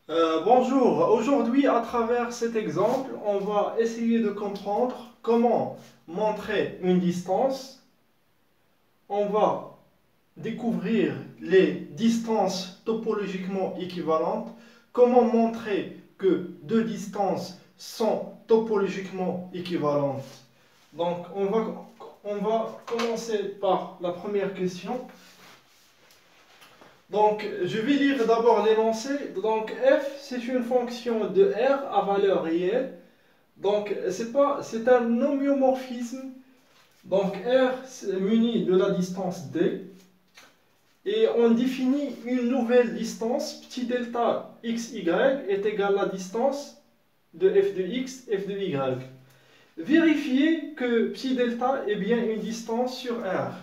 Bonjour, aujourd'hui à travers cet exemple, on va essayer de comprendre comment montrer une distance. On va découvrir les distances topologiquement équivalentes, comment montrer que deux distances sont topologiquement équivalentes. Donc on va commencer par la première question. Donc, je vais lire d'abord l'énoncé. Donc, f, c'est une fonction de r à valeur réelle. Donc, c'est un homéomorphisme. Donc, r muni de la distance d. Et on définit une nouvelle distance, petit delta xy est égal à la distance de f de x, f de y. Vérifiez que petit delta est bien une distance sur r.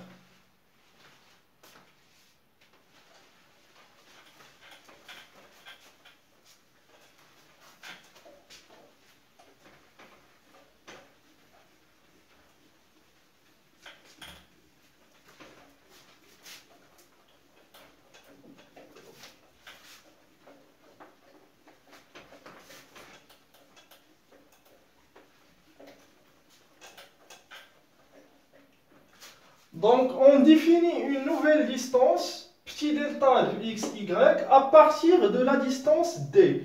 Donc, on définit une nouvelle distance, petit delta de x, y, à partir de la distance d.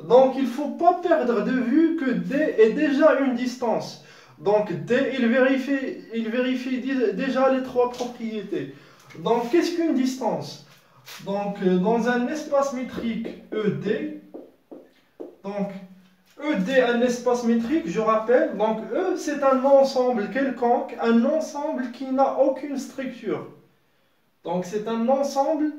Donc, il ne faut pas perdre de vue que d est déjà une distance. Donc, d, il vérifie déjà les trois propriétés. Donc, qu'est-ce qu'une distance? Donc, dans un espace métrique ED, donc ED, un espace métrique, je rappelle, donc E, c'est un ensemble quelconque, un ensemble qui n'a aucune structure. Donc c'est un ensemble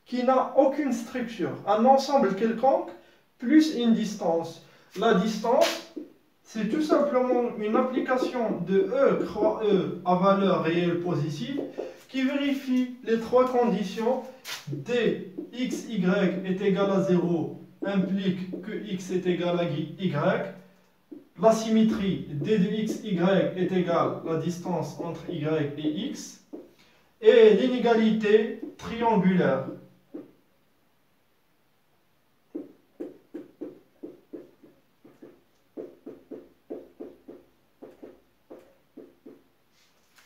qui n'a aucune structure. Un ensemble quelconque plus une distance. La distance, c'est tout simplement une application de E croix E à valeur réelle positive qui vérifie les trois conditions. D, x, y est égal à 0 implique que x est égal à y. La symétrie d de x, y est égale à la distance entre y et x. Et l'inégalité triangulaire.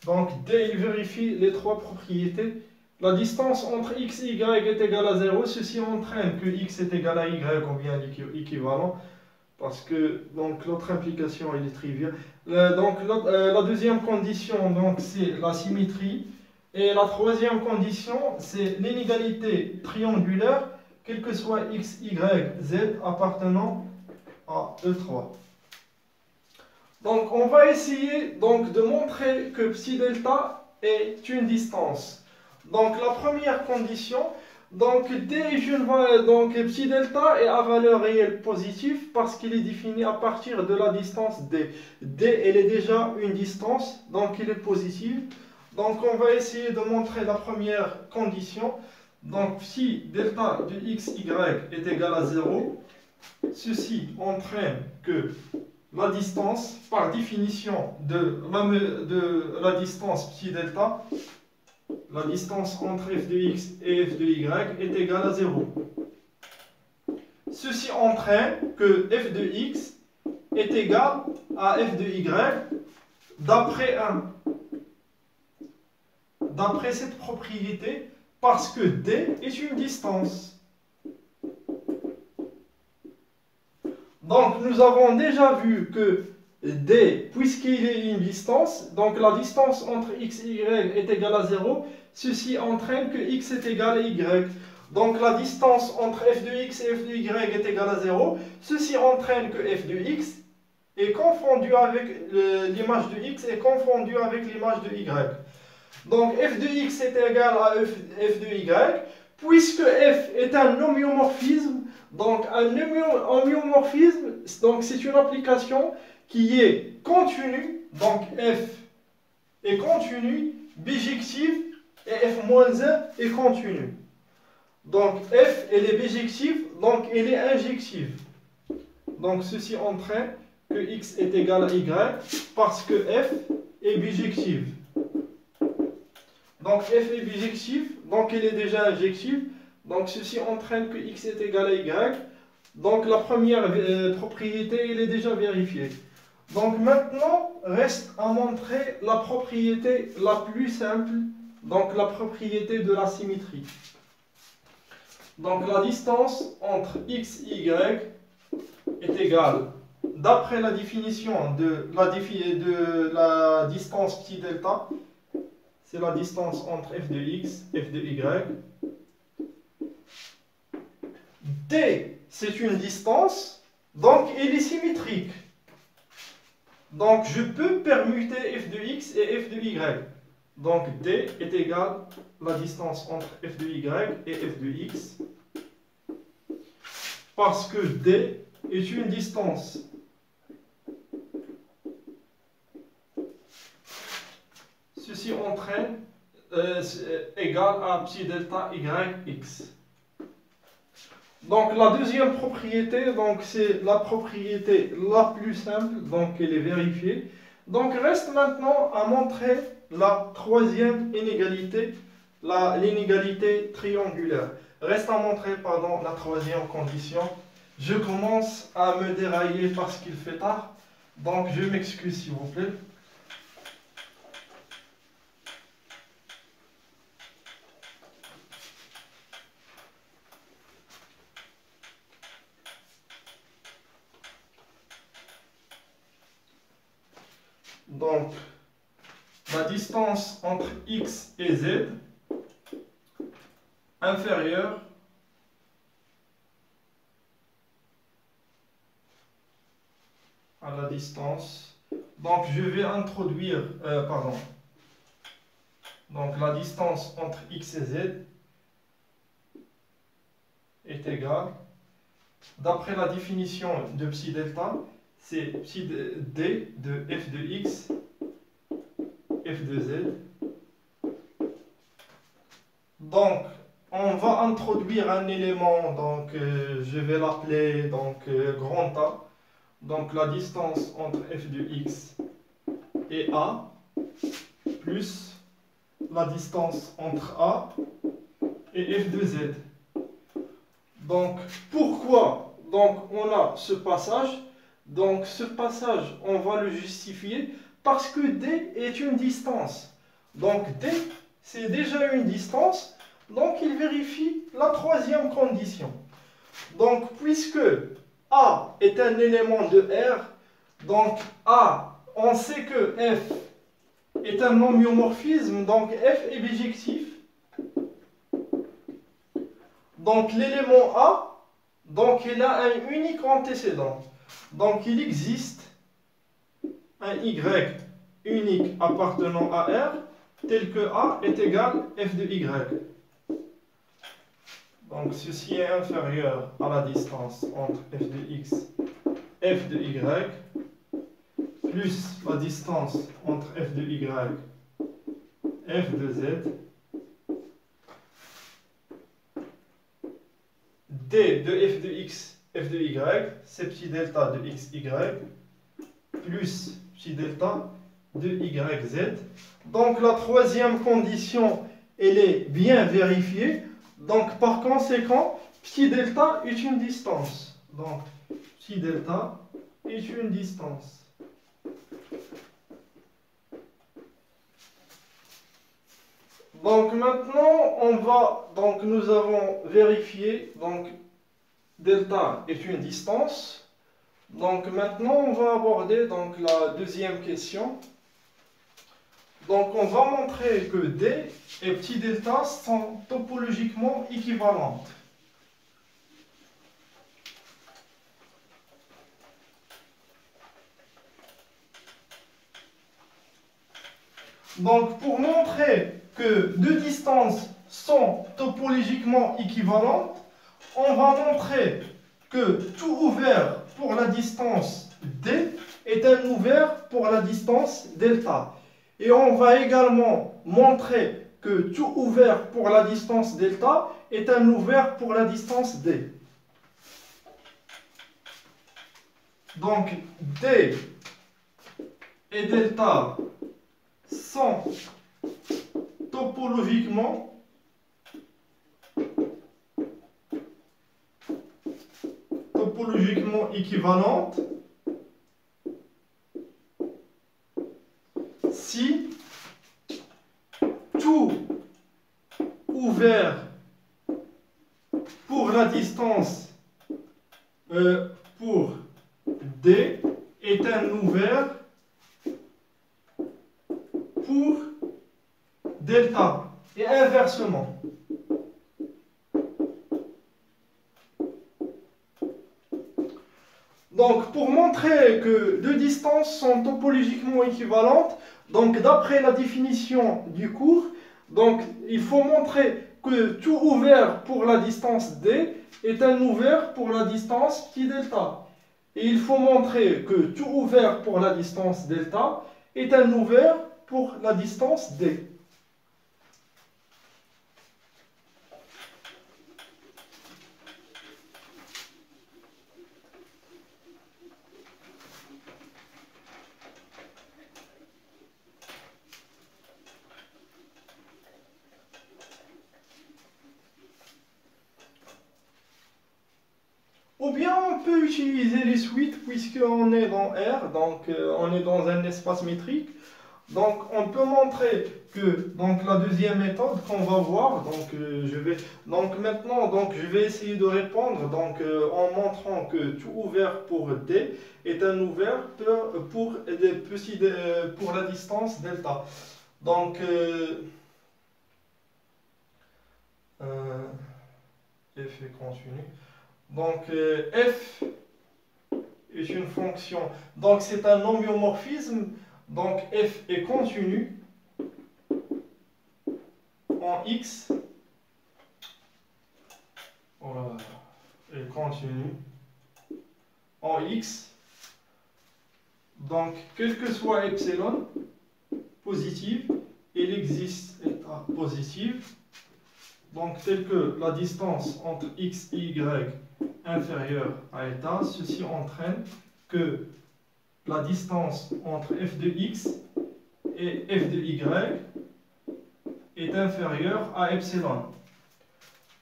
Donc D, il vérifie les trois propriétés. La distance entre x et y est égale à 0. Ceci entraîne que x est égal à y ou bien l'équivalent. Parce que l'autre implication elle est triviale. La deuxième condition c'est la symétrie. Et la troisième condition c'est l'inégalité triangulaire, quel que soit x, y, z appartenant à E3. Donc on va essayer de montrer que psi delta est une distance. Donc la première condition, d psi delta est à valeur réelle positive parce qu'il est défini à partir de la distance d. D elle est déjà une distance, donc il est positif. Donc on va essayer de montrer la première condition. Donc psi delta de x, y est égal à 0. Ceci entraîne que la distance, par définition de la distance psi delta, la distance entre f de x et f de y est égale à 0. Ceci entraîne que f de x est égal à f de y d'après cette propriété, parce que d est une distance. Donc nous avons déjà vu que d, puisqu'il est une distance, donc la distance entre x et y est égale à 0, ceci entraîne que x est égal à y. Donc la distance entre f de x et f de y est égale à 0, ceci entraîne que f de x est confondu avec l'image de x est confondue avec l'image de y. Donc f de x est égal à f de y, puisque f est un homéomorphisme. Donc un homéomorphisme, c'est une application qui est continue, donc f est continue, bijective, et f-1 est continue. Donc f elle est bijective, donc elle est injective. Donc ceci entraîne que x est égal à y parce que f est bijective. Donc f est bijective, donc elle est déjà injective. Donc ceci entraîne que x est égal à y. Donc la première propriété, elle est déjà vérifiée. Donc maintenant, reste à montrer la propriété la plus simple, donc la propriété de la symétrie. Donc la distance entre x, y est égale, d'après la définition de la distance petit delta, c'est la distance entre f de x, f de y. D, c'est une distance, donc elle est symétrique. Donc je peux permuter f de x et f de y. Donc D est égal à la distance entre f de y et f de x. Parce que D est une distance ceci entraîne égal à psi delta yx. Donc la deuxième propriété, donc c'est la propriété la plus simple, donc elle est vérifiée. Donc reste maintenant à montrer la troisième inégalité, l'inégalité triangulaire. Reste à montrer, pardon, la troisième condition. Je commence à me dérailler parce qu'il fait tard, donc je m'excuse s'il vous plaît. Donc, la distance entre x et z inférieure à la distance. Donc, je vais introduire, donc la distance entre x et z est égale, d'après la définition de psi delta, c'est psi d de f de x, f de z. Donc, on va introduire un élément, donc je vais l'appeler donc grand A. Donc la distance entre f de x et a, plus la distance entre a et f de z. Donc pourquoi donc on a ce passage? Donc ce passage, on va le justifier parce que D est une distance. Donc D, c'est déjà une distance, donc il vérifie la troisième condition. Donc puisque A est un élément de R, donc A, on sait que F est un homéomorphisme, donc F est bijectif. Donc l'élément A, donc il a un unique antécédent. Donc il existe un Y unique appartenant à R, tel que A est égal à f de Y. Donc ceci est inférieur à la distance entre f de x, f de y, plus la distance entre f de y, f de z, d de f de x, f de y, c'est psi delta de x, y, plus psi delta de y, z. Donc la troisième condition, elle est bien vérifiée. Donc par conséquent, psi delta est une distance. Donc psi delta est une distance. Donc maintenant, nous avons vérifié, donc delta est une distance. Donc maintenant, on va aborder donc la deuxième question. Donc on va montrer que D et petit delta sont topologiquement équivalentes. Donc pour montrer que deux distances sont topologiquement équivalentes, on va montrer que tout ouvert pour la distance D est un ouvert pour la distance delta. Et on va également montrer que tout ouvert pour la distance delta est un ouvert pour la distance D. Donc D et delta sont topologiquement équivalente si tout ouvert pour la distance pour D est un ouvert pour delta et inversement. Donc, pour montrer que deux distances sont topologiquement équivalentes, donc d'après la définition du cours, donc il faut montrer que tout ouvert pour la distance D est un ouvert pour la distance pi delta. Et il faut montrer que tout ouvert pour la distance delta est un ouvert pour la distance D. Ou bien on peut utiliser les suites puisqu'on est dans R, donc on est dans un espace métrique. Donc on peut montrer que donc la deuxième méthode qu'on va voir, donc je vais essayer de répondre en montrant que tout ouvert pour D est un ouvert pour la distance delta. Donc f est continu. Donc f est une fonction, donc c'est un homéomorphisme, donc f est continu en x, voilà, est continu en x, donc quel que soit epsilon positive, il existe état positive, donc tel que la distance entre x et y inférieure à état, ceci entraîne que la distance entre f de x et f de y est inférieure à epsilon.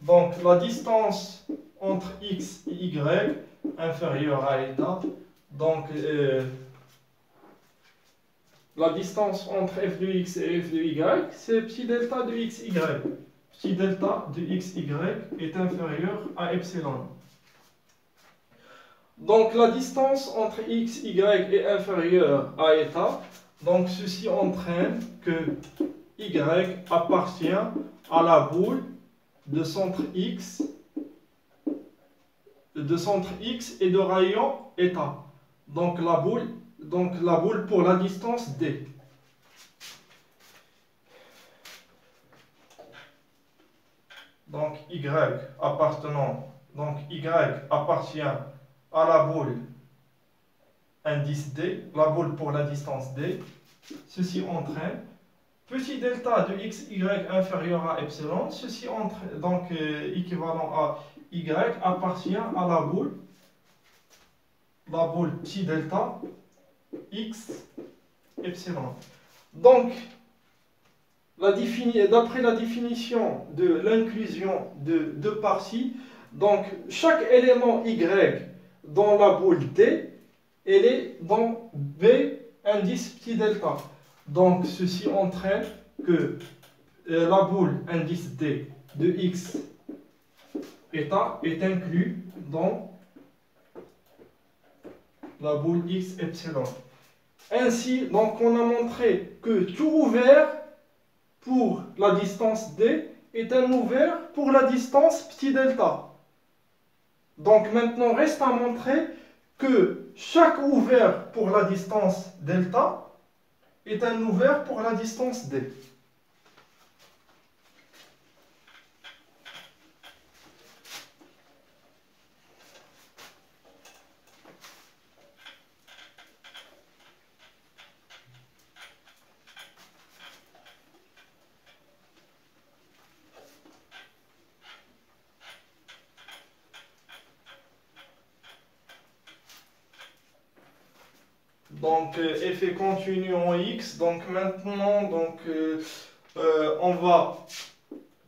Donc la distance entre x et y inférieure à état, donc la distance entre f de x et f de y, c'est petit delta de xy. Petit delta de xy est inférieur à epsilon. Donc la distance entre x, y est inférieure à état. Donc ceci entraîne que y appartient à la boule de centre x et de rayon état. Donc la boule pour la distance d. Donc y appartient à la boule indice D, la boule pour la distance D. Ceci entraîne petit delta de xy inférieur à epsilon. Ceci entraîne, donc équivalent à y appartient à la boule petit delta x epsilon. Donc d'après la définition de l'inclusion de deux parties, donc chaque élément y dans la boule D, elle est dans B indice petit delta. Donc ceci entraîne que la boule indice D de x état est inclus dans la boule x epsilon. Ainsi, donc on a montré que tout ouvert pour la distance D est un ouvert pour la distance petit delta. Donc maintenant reste à montrer que chaque ouvert pour la distance delta est un ouvert pour la distance D. Donc f est continu en x. Donc maintenant, on va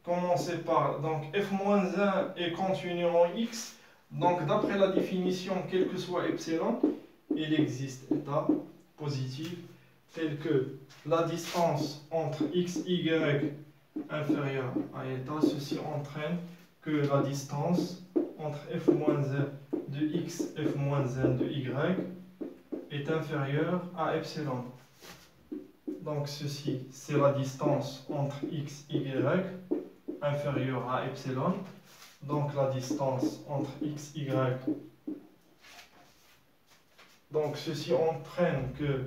commencer par donc f-1 est continu en x. Donc d'après la définition, quel que soit epsilon, il existe état positif tel que la distance entre x, y inférieure à état. Ceci entraîne que la distance entre f-1 de x, f-1 de y est inférieure à epsilon. Donc ceci, c'est la distance entre x, y inférieure à epsilon. Donc la distance entre x, y. Donc ceci entraîne que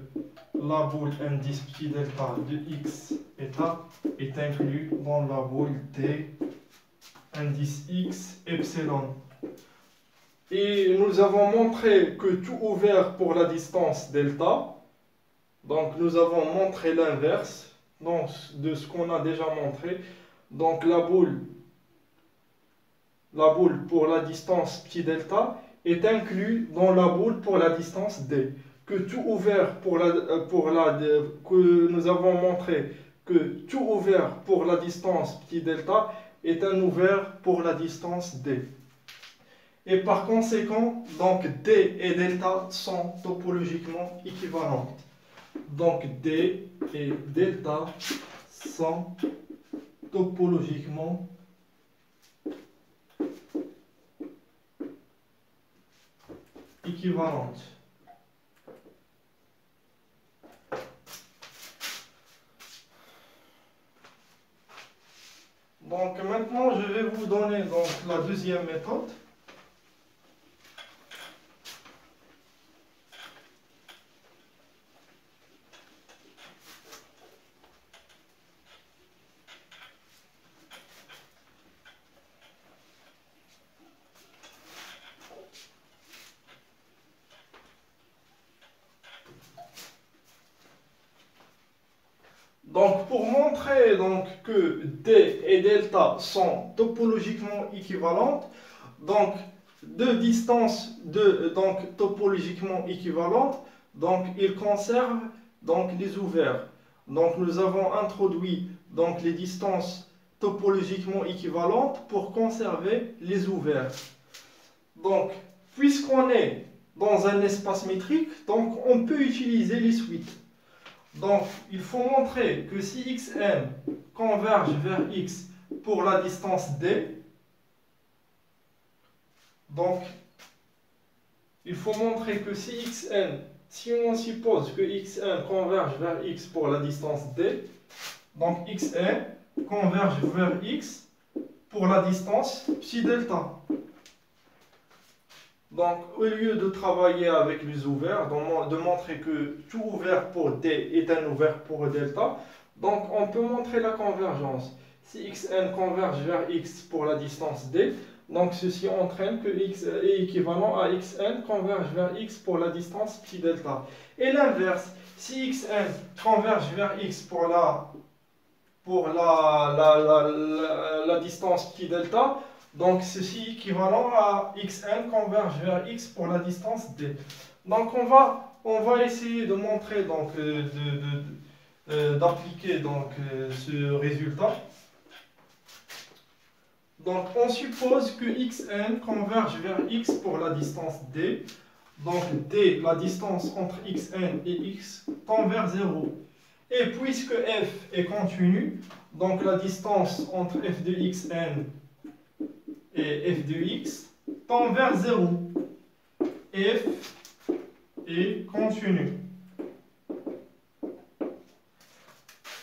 la boule indice petit delta de x état est inclus dans la boule d indice x epsilon. Et nous avons montré que tout ouvert pour la distance delta. Donc nous avons montré l'inverse de ce qu'on a déjà montré. Donc la boule pour la distance petit delta est inclus dans la boule pour la distance d. Que tout ouvert que nous avons montré que tout ouvert pour la distance petit delta est un ouvert pour la distance d. Et par conséquent, donc d et delta sont topologiquement équivalentes. Donc d et delta sont topologiquement équivalentes. Donc maintenant, je vais vous donner donc la deuxième méthode. Donc, pour montrer donc, que D et delta sont topologiquement équivalentes, donc deux distances donc, topologiquement équivalentes, donc ils conservent donc, les ouverts. Donc nous avons introduit donc, les distances topologiquement équivalentes pour conserver les ouverts. Donc, puisqu'on est dans un espace métrique, donc on peut utiliser les suites. Donc, il faut montrer que si xn converge vers x pour la distance d, donc, il faut montrer que si xn, si on suppose que xn converge vers x pour la distance d, donc xn converge vers x pour la distance psi delta. Donc, au lieu de travailler avec les ouverts, de montrer que tout ouvert pour D est un ouvert pour delta, donc on peut montrer la convergence. Si xn converge vers x pour la distance D, donc ceci entraîne que x est équivalent à xn converge vers x pour la distance psi delta. Et l'inverse, si xn converge vers x pour la distance psi delta, donc ceci équivalent à xn converge vers x pour la distance d. Donc on va essayer de montrer donc d'appliquer donc ce résultat. Donc on suppose que xn converge vers x pour la distance d. Donc d, la distance entre xn et x, tend vers 0. Et puisque f est continu, donc la distance entre f de xn et f de x tend vers 0. F est continu.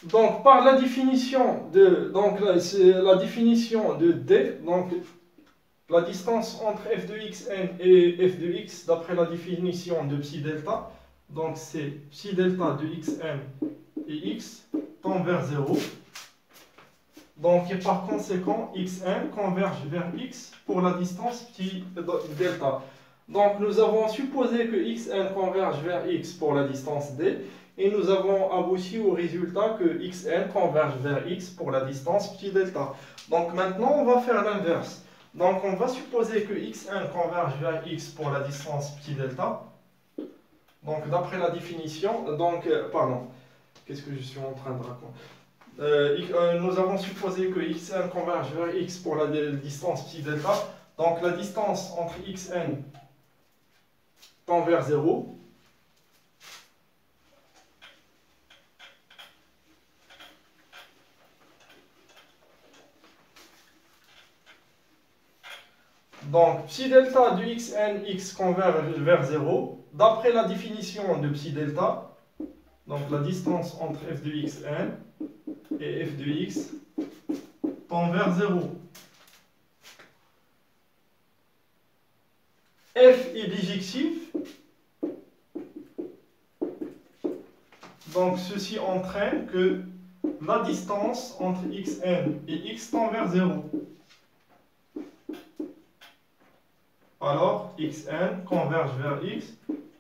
Donc par la définition de D, donc la distance entre f de xn et f de x d'après la définition de psi delta, donc c'est psi delta de xn et x tend vers 0. Donc, et par conséquent, xn converge vers x pour la distance psi delta. Donc, nous avons supposé que xn converge vers x pour la distance d, et nous avons abouti au résultat que xn converge vers x pour la distance psi delta. Donc, maintenant, on va faire l'inverse. Donc, on va supposer que xn converge vers x pour la distance psi delta. Donc, d'après la définition, pardon, qu'est-ce que je suis en train de raconter? Nous avons supposé que xn converge vers x pour la distance psi delta. Donc la distance entre xn tend vers 0. Donc, psi delta de xn, x converge vers 0, d'après la définition de psi delta, donc la distance entre f de xn et f de x tend vers 0. F est bijectif, donc ceci entraîne que la distance entre xn et x tend vers 0. Alors, xn converge vers x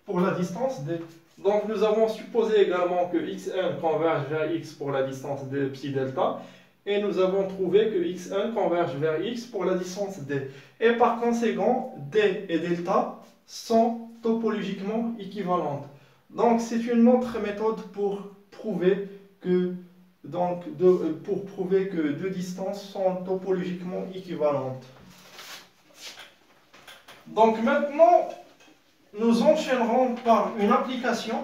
pour la distance d. Donc, nous avons supposé également que xn converge vers x pour la distance de psi delta. Et nous avons trouvé que xn converge vers x pour la distance d. Et par conséquent, d et delta sont topologiquement équivalentes. Donc, c'est une autre méthode pour prouver que, deux distances sont topologiquement équivalentes. Donc maintenant, nous enchaînerons par une application.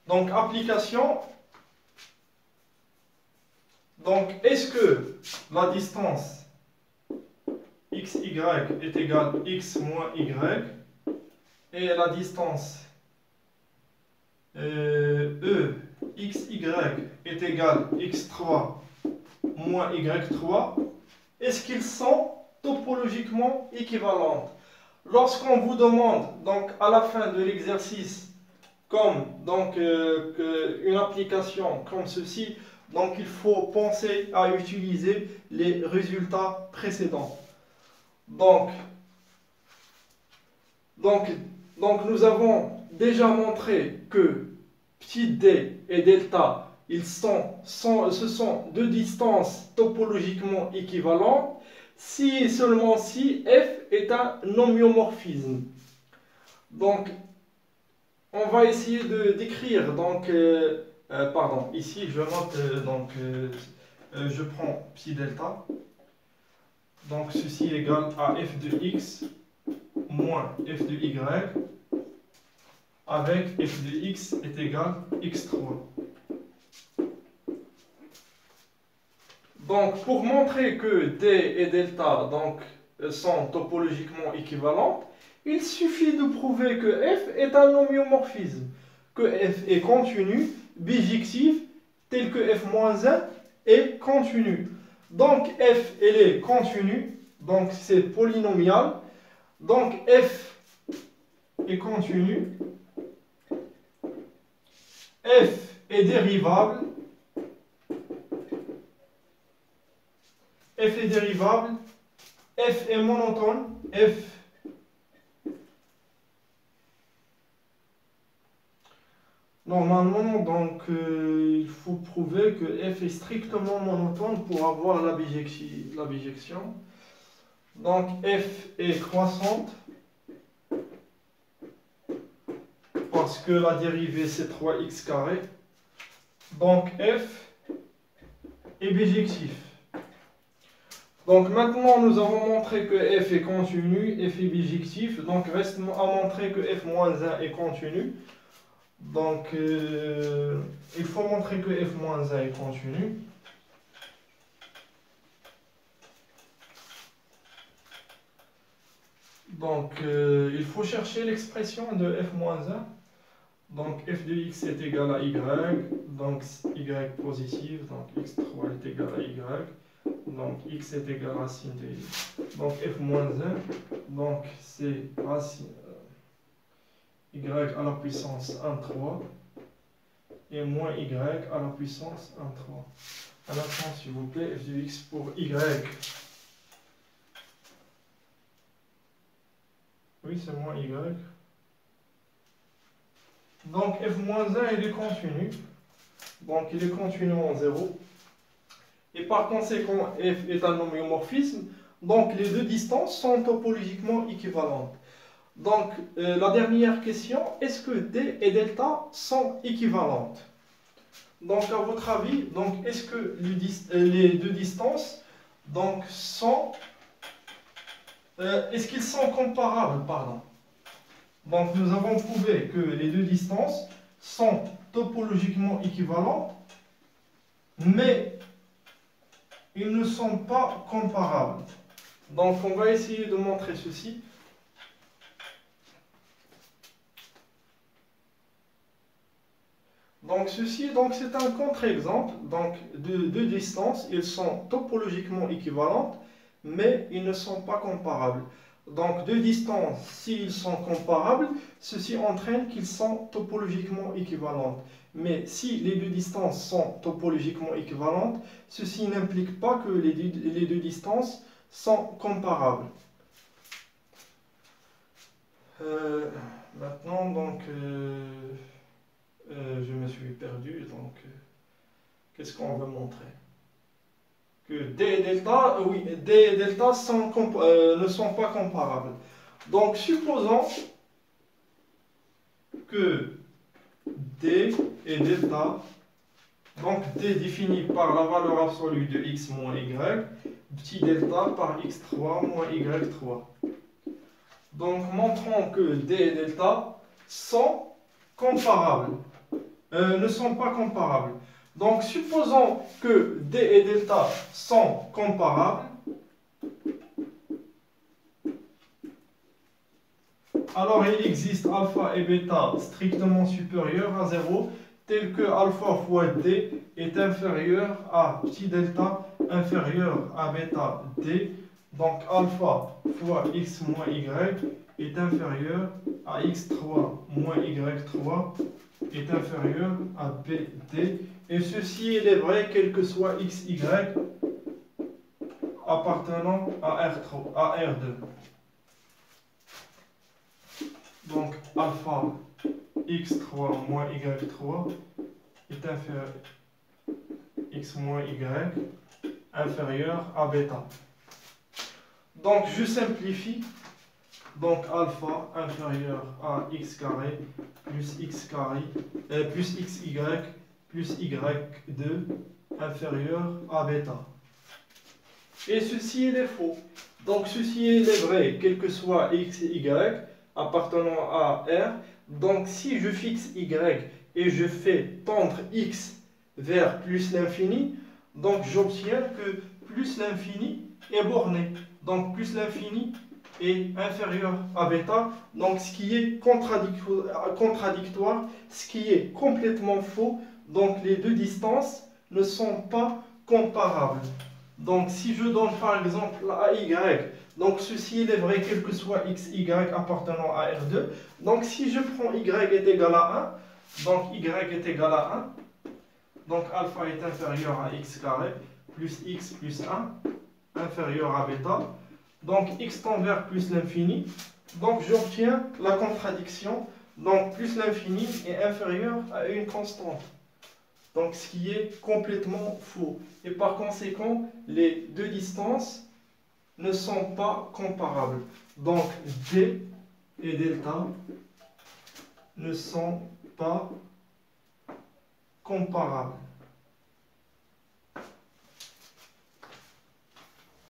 Donc application. Donc est-ce que la distance xy est égale x moins y et la distance xy est égale x3 moins y3, est-ce qu'ils sont topologiquement équivalents? Lorsqu'on vous demande donc à la fin de l'exercice comme une application comme ceci, donc il faut penser à utiliser les résultats précédents. Donc nous avons déjà montré que petit d et delta, ce sont deux distances topologiquement équivalentes si et seulement si f est un homéomorphisme. Donc, on va essayer de décrire, ici je note, je prends psi delta, donc ceci est égal à f de x moins f de y, avec f de x est égal à x3. Donc, pour montrer que d et delta sont topologiquement équivalentes, il suffit de prouver que f est un homéomorphisme, que f est continu, bijectif, tel que f-1 est continu. Donc, f, elle est continue, donc c'est polynomial. Donc, f est continu, f est dérivable, f est monotone, normalement, il faut prouver que f est strictement monotone pour avoir la bijection. Donc f est croissante parce que la dérivée c'est 3x carré. Donc f est bijectif. Donc maintenant nous avons montré que f est continu, f est bijectif. Donc reste à montrer que f-1 est continu. Donc il faut montrer que f-1 est continu. Donc, il faut chercher l'expression de f-1. Donc, f de x est égal à y. Donc, y positif. Donc, x3 est égal à y. Donc, x est égal à racine de y. Donc, f-1. Donc, c'est racine y à la puissance 1,3. Et moins y à la puissance 1,3. Un instant, s'il vous plaît, f de x pour y. Oui, c'est moins y. Donc f-1 il est continu. Donc il est continu en 0. Et par conséquent, f est un homéomorphisme. Donc les deux distances sont topologiquement équivalentes. Donc, la dernière question, est-ce que D et delta sont équivalentes? Donc, à votre avis, donc, est-ce que les deux distances donc, sont... est-ce qu'ils sont comparables, pardon? Donc, nous avons prouvé que les deux distances sont topologiquement équivalentes, mais ils ne sont pas comparables. Donc, on va essayer de montrer ceci. Donc, ceci, donc, c'est un contre-exemple donc, de deux distances. Ils sont topologiquement équivalentes, mais ils ne sont pas comparables. Donc, deux distances, s'ils sont comparables, ceci entraîne qu'ils sont topologiquement équivalentes. Mais si les deux distances sont topologiquement équivalentes, ceci n'implique pas que les deux distances sont comparables. Maintenant, donc, je me suis perdu. Donc, qu'est-ce qu'on veut montrer? Que D et delta, oui, D et delta ne sont pas comparables. Donc, supposons que D et delta, donc D défini par la valeur absolue de x moins y, petit delta par x3 moins y3. Donc, montrons que D et delta sont comparables, ne sont pas comparables. Donc, supposons que D et delta sont comparables. Alors, il existe alpha et bêta strictement supérieurs à 0, tel que alpha fois D est inférieur à petit delta inférieur à bêta D. Donc, alpha fois x moins y est inférieur à x3 moins y3 est inférieur à bd. Et ceci il est vrai quel que soit xy appartenant à R2. Donc alpha x3 moins y3 est inférieur x moins y inférieur à bêta. Donc je simplifie. Donc alpha inférieur à x carré plus x carré plus xy plus y2 inférieur à bêta. Et ceci il est faux. Donc ceci il est vrai quel que soit x et y appartenant à R. Donc si je fixe y et je fais tendre x vers plus l'infini, donc j'obtiens que plus l'infini est borné. Donc plus l'infini est inférieur à bêta, donc ce qui est contradictoire, ce qui est complètement faux. Donc les deux distances ne sont pas comparables. Donc si je donne par exemple à y, donc ceci il est vrai quel que soit x, y appartenant à R2. Donc si je prends y est égal à 1, donc y est égal à 1, donc alpha est inférieur à x carré plus x plus 1 inférieur à bêta. Donc x tend vers plus l'infini. Donc j'obtiens la contradiction. Donc plus l'infini est inférieur à une constante. Donc ce qui est complètement faux. Et par conséquent, les deux distances ne sont pas comparables. Donc D et delta ne sont pas comparables.